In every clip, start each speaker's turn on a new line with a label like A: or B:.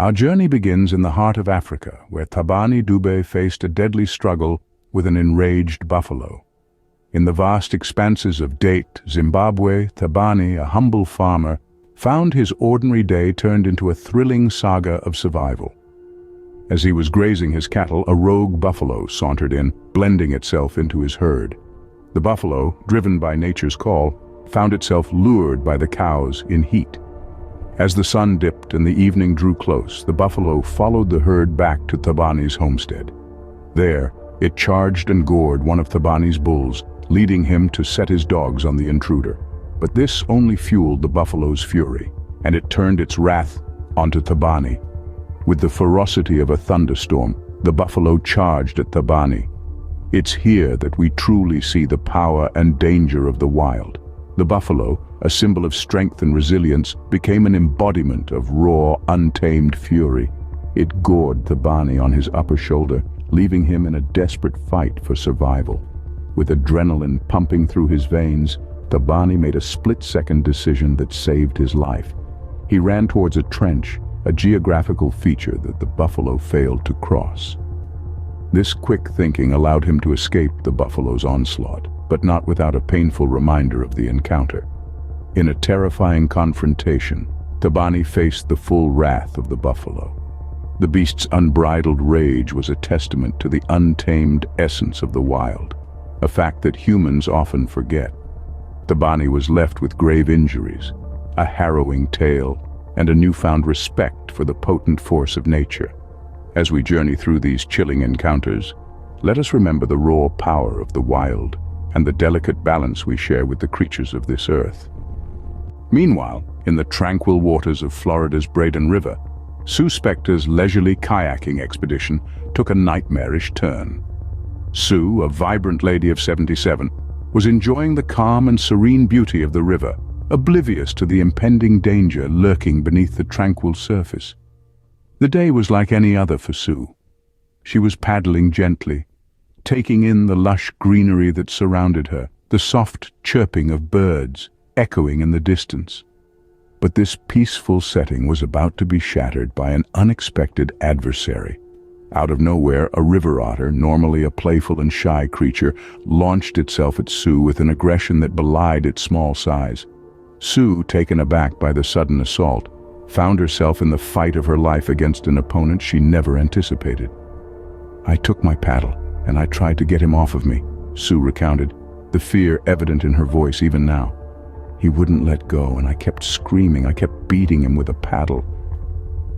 A: Our journey begins in the heart of Africa, where Thabani Dube faced a deadly struggle with an enraged buffalo. In the vast expanses of Date, Zimbabwe, Thabani, a humble farmer, found his ordinary day turned into a thrilling saga of survival. As he was grazing his cattle, a rogue buffalo sauntered in, blending itself into his herd. The buffalo, driven by nature's call, found itself lured by the cows in heat. As the sun dipped and the evening drew close, the buffalo followed the herd back to Thabani's homestead. There, it charged and gored one of Thabani's bulls, leading him to set his dogs on the intruder. But this only fueled the buffalo's fury, and it turned its wrath onto Thabani. With the ferocity of a thunderstorm, the buffalo charged at Thabani. It's here that we truly see the power and danger of the wild. The buffalo, a symbol of strength and resilience, became an embodiment of raw, untamed fury. It gored Thabani on his upper shoulder, leaving him in a desperate fight for survival. With adrenaline pumping through his veins, Thabani made a split-second decision that saved his life. He ran towards a trench, a geographical feature that the buffalo failed to cross. This quick thinking allowed him to escape the buffalo's onslaught, but not without a painful reminder of the encounter. In a terrifying confrontation, Thabani faced the full wrath of the buffalo. The beast's unbridled rage was a testament to the untamed essence of the wild, a fact that humans often forget. Thabani was left with grave injuries, a harrowing tale, and a newfound respect for the potent force of nature. As we journey through these chilling encounters, let us remember the raw power of the wild and the delicate balance we share with the creatures of this earth. Meanwhile, in the tranquil waters of Florida's Braden River, Sue Spector's leisurely kayaking expedition took a nightmarish turn. Sue, a vibrant lady of 77, was enjoying the calm and serene beauty of the river, oblivious to the impending danger lurking beneath the tranquil surface. The day was like any other for Sue. She was paddling gently, taking in the lush greenery that surrounded her, the soft chirping of birds echoing in the distance. But this peaceful setting was about to be shattered by an unexpected adversary. Out of nowhere, a river otter, normally a playful and shy creature, launched itself at Sue with an aggression that belied its small size. Sue, taken aback by the sudden assault, found herself in the fight of her life against an opponent she never anticipated. "I took my paddle, and I tried to get him off of me," Sue recounted, the fear evident in her voice even now. "He wouldn't let go, and I kept screaming. I kept beating him with a paddle."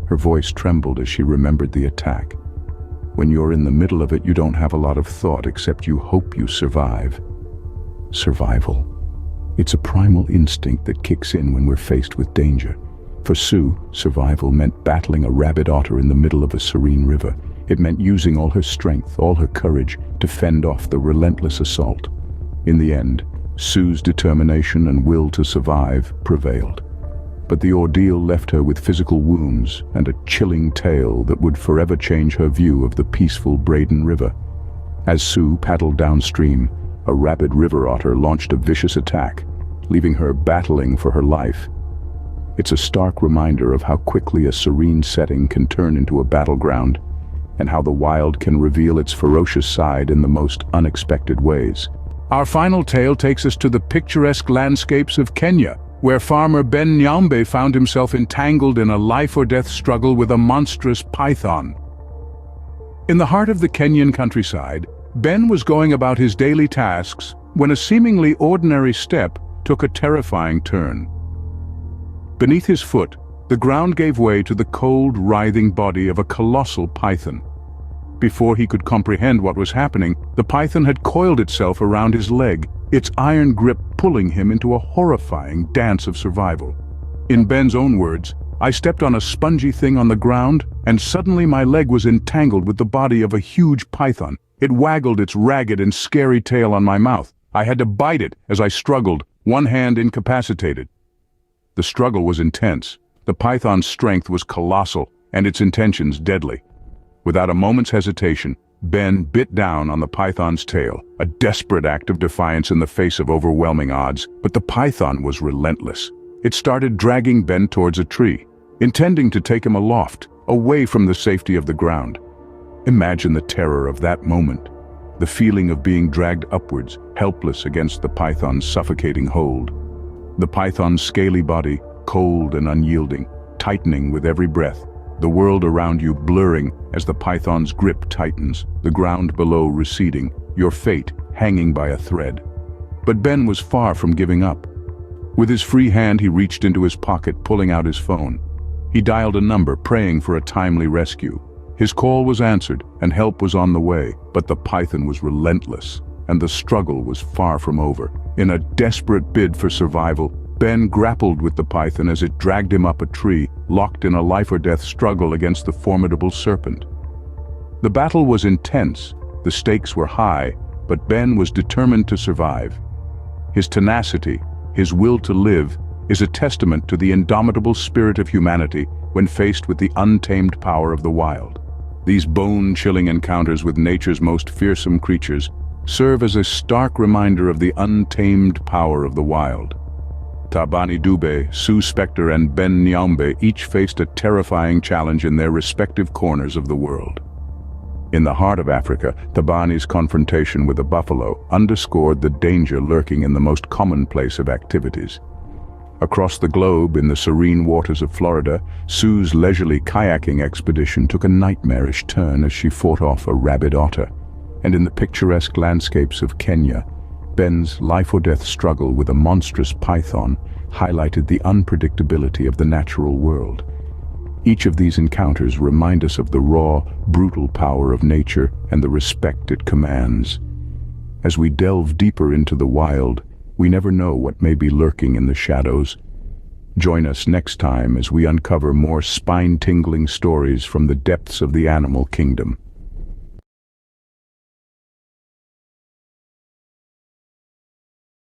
A: Her voice trembled as she remembered the attack. When you're in the middle of it, you don't have a lot of thought except you hope you survive. Survival. It's a primal instinct that kicks in when we're faced with danger. For Sue, survival meant battling a rabid otter in the middle of a serene river. It meant using all her strength, all her courage, to fend off the relentless assault. In the end, Sue's determination and will to survive prevailed. But the ordeal left her with physical wounds and a chilling tale that would forever change her view of the peaceful Braden River. As Sue paddled downstream, a rabid river otter launched a vicious attack, leaving her battling for her life. It's a stark reminder of how quickly a serene setting can turn into a battleground, and how the wild can reveal its ferocious side in the most unexpected ways. Our final tale takes us to the picturesque landscapes of Kenya, where farmer Ben Nyambe found himself entangled in a life-or-death struggle with a monstrous python. In the heart of the Kenyan countryside, Ben was going about his daily tasks when a seemingly ordinary step took a terrifying turn. Beneath his foot, the ground gave way to the cold, writhing body of a colossal python. Before he could comprehend what was happening, the python had coiled itself around his leg, its iron grip pulling him into a horrifying dance of survival. In Ben's own words, "I stepped on a spongy thing on the ground, and suddenly my leg was entangled with the body of a huge python. It waggled its ragged and scary tail on my mouth. I had to bite it as I struggled, one hand incapacitated." The struggle was intense. The python's strength was colossal, and its intentions deadly. Without a moment's hesitation, Ben bit down on the python's tail, a desperate act of defiance in the face of overwhelming odds. But the python was relentless. It started dragging Ben towards a tree, intending to take him aloft, away from the safety of the ground. Imagine the terror of that moment, the feeling of being dragged upwards, helpless against the python's suffocating hold. The python's scaly body, cold and unyielding, tightening with every breath, the world around you blurring as the python's grip tightens, the ground below receding, your fate hanging by a thread. But Ben was far from giving up. With his free hand, he reached into his pocket, pulling out his phone. He dialed a number, praying for a timely rescue. His call was answered, and help was on the way, but the python was relentless, and the struggle was far from over. In a desperate bid for survival, Ben grappled with the python as it dragged him up a tree, locked in a life-or-death struggle against the formidable serpent. The battle was intense, the stakes were high, but Ben was determined to survive. His tenacity, his will to live, is a testament to the indomitable spirit of humanity when faced with the untamed power of the wild. These bone-chilling encounters with nature's most fearsome creatures serve as a stark reminder of the untamed power of the wild. Thabani Dube, Sue Spector, and Ben Nyambe each faced a terrifying challenge in their respective corners of the world. In the heart of Africa, Thabani's confrontation with a buffalo underscored the danger lurking in the most commonplace of activities. Across the globe, in the serene waters of Florida, Sue's leisurely kayaking expedition took a nightmarish turn as she fought off a rabid otter. And in the picturesque landscapes of Kenya, Ben's life-or-death struggle with a monstrous python highlighted the unpredictability of the natural world. Each of these encounters remind us of the raw, brutal power of nature and the respect it commands. As we delve deeper into the wild, we never know what may be lurking in the shadows. Join us next time as we uncover more spine-tingling stories from the depths of the animal kingdom.